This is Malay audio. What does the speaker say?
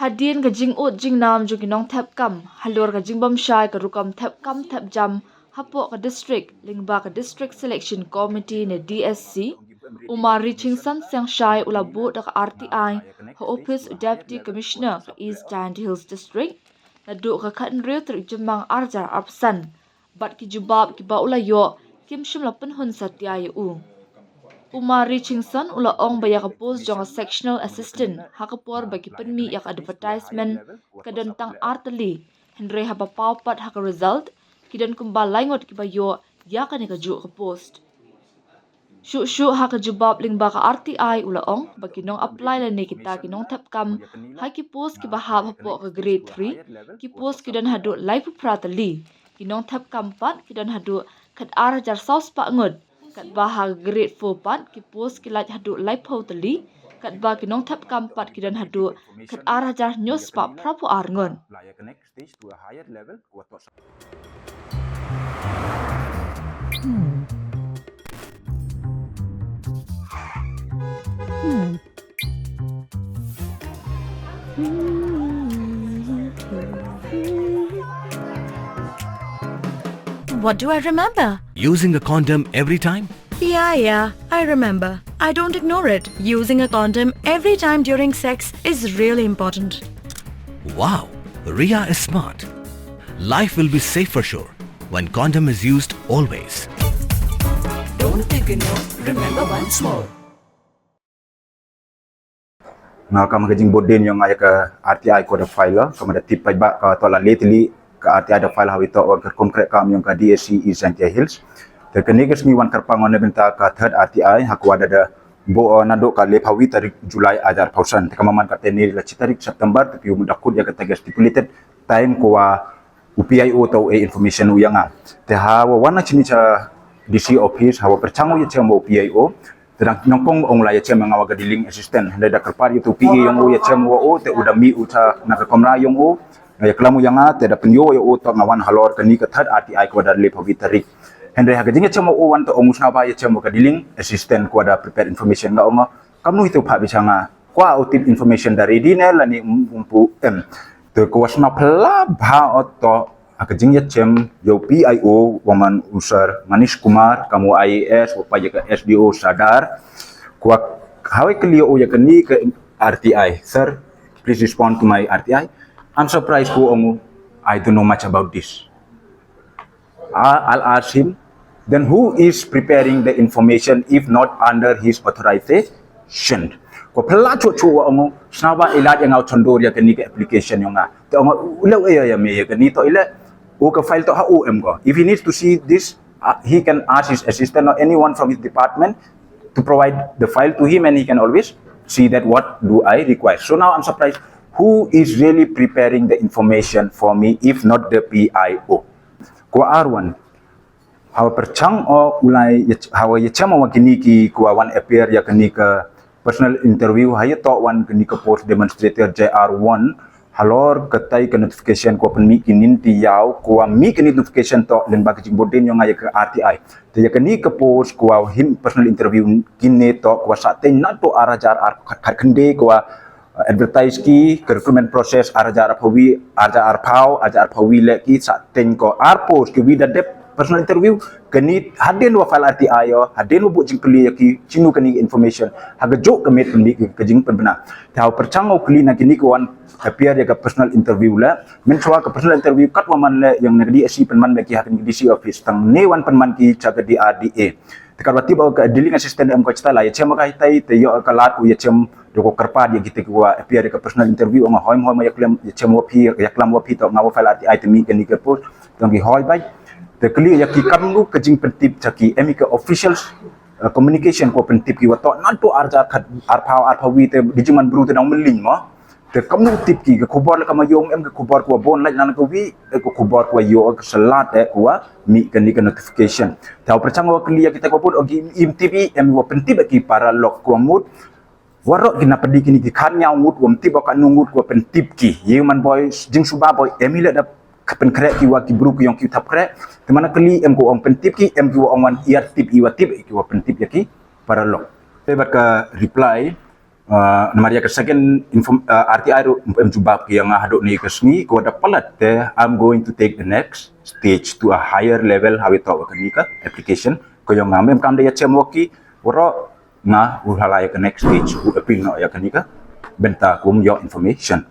Hadien ka jing ut jing nam jo ginong thungkam halor ka jing bam shai ka rukom thungkam jam hapo ka district lingba ka district selection committee ne DSC Umar Reachingson Siangshai ulabu da ka RTI ha office deputy commissioner ka East Jaintia Hills district na du ka khan real tri jemang arjar arpsan bat ki jubab ki ba ulayo kim shim la hun satya yu Umar Reachingson ula ong baya ka post jong a sectional assistant hakapor bagi penmi yak advertisement kadan tang artali Henry haba paupat haka result kidan kumba laingot ki bayo ya ka ni ka ju ka post Shu haka jubab ling ba ka RTI ula ong bagi nong apply la ni kita kinong thungkam ha ki post ki bahab hapo ka grade 3 ki post kidan hadu live pratali kinong thungkam pat kidan hadu kat arjar saus pa ngod kat baha grade 4 pat ki post ki laj hadu live totally kat ba kinong thungkam pat kidan hadu kat arjar news pa prapu arngon What do I remember? Using a condom every time? Yeah, I remember. I don't ignore it. Using a condom every time during sex is really important. Wow, Ria is smart. Life will be safe for sure when condom is used always. Don't ignore, remember once more. Ngakam kajing Buddien yang ayah ke RTI ko ada file lah, kamu ada tip pajak ke tolak lately ke RTI ada file hawi to ke konkret kam yang ke DSC East Jaintia Hills. Terkini ke semiwan terpangon benta ke third RTI haku ada bo nadok ke lep hawi tarik Julai ajar pausan. Tekamaman kata ni la tarik September tapi mudakut ya kata stipulated time ko UPIO atau information yang hawa wana cini cha DC office hawa percangu ya cema UPIO terang nongkong ong la ya cema ngawa gadiling assistant handa kerpar itu PE yang ya cema o te udah mi uta nak kamera yang o ya kelamu yang te da penyo ya o to ngawan halor kani ke third RTI ko da lep hawi tarik handa ha gajing cema o wan to ong usnaba ya cema gadiling assistant ko da prepare information nga onga kamu itu pak bisanga kwa outip information dari dinel lani umpu te ko wasna pla ba oto akajing ya cem yo PIO waman usar Manish Kumar kamu IAS upaya ke SDO sadar kuak hawe kelio ya keni ke RTI sir please respond to my RTI I'm surprised ko ongu I don't know much about this I'll ask him then who is preparing the information if not under his authorization ko pala chu ongu snawa ilad yang au chondor ya keni ke application yang te ongu ulau ya me ya keni to ila o file to HUM ko. If he needs to see this, he can ask his assistant or anyone from his department to provide the file to him and he can always see that what do I require. So now I'm surprised, who is really preparing the information for me if not the PIO? Ko R1, hawa percang o ulai hawa ya chama wakini ki ko one appear ya kani ka personal interview haya to one kani ka post demonstrator JR1 halor ketai ke notification ko pen mi kinin tiau ko mi kini notification to len bagi Buddien yang aya ke RTI te ya kini ke post ko him personal interview kini to ko sate na to arajar ar kende ko advertise ki ke recruitment process arajar phawi arajar phau arajar phawi le ki sate ko ar post ki vida dep personal interview kini haden wa file RTI yo haden wa bujing kli ki cinu kini information haga jok kemet kini ke jing pen bena tau percango kli na kini ko wan appear ya ke personal interview la men chwa ke personal interview kat wa man le yang negeri DSC penman bagi hakin DC office tang ne wan penman ki jaga di RDA tekar wati ba ke dealing assistant am ko cita la ya chem ka hitai te yo ka lat ya chem doko kerpa dia gitu ko appear ke personal interview ma hoim ya klem ya chem wa pi ya klam wa pi to ngawa file RTI te mi kini ke post tang ki hoi bai te kli ya ki kamnu ke jing pentip chaki emi ke officials communication ko pentip ki wa to nan to arja khat arpawi te dijuman bru te dang meling mo te kamu tip ki ke kubor la kamayong em ke kubor ko bon la nan ko wi ko kubor ko yo ke Syllad ko mi ke ni ke notification tahu percang wa kli ya kita ko pun ogi im tv em wa pentip ki para lok ko mut warok kina pedi kini ki kan nyau mut wa tip ka nungut ko pentip ki yeman boy jing suba boy emi la da kapen krek ki wa ki bru ki yang ki tap krek te mana kli em ko ong pentip ki em ki wa ong wan ia tip i wa tip ki wa pentip ya ki para lok te bat ka reply Namaria ke second RTI ru jubab yang haduk ni kesni ko ada palat I'm going to take the next stage to a higher level how it talk ni ka application ko yang ngamem kam dia chemoki woro nga uhalaya ke next stage u appeal no ya kanika benta kum your information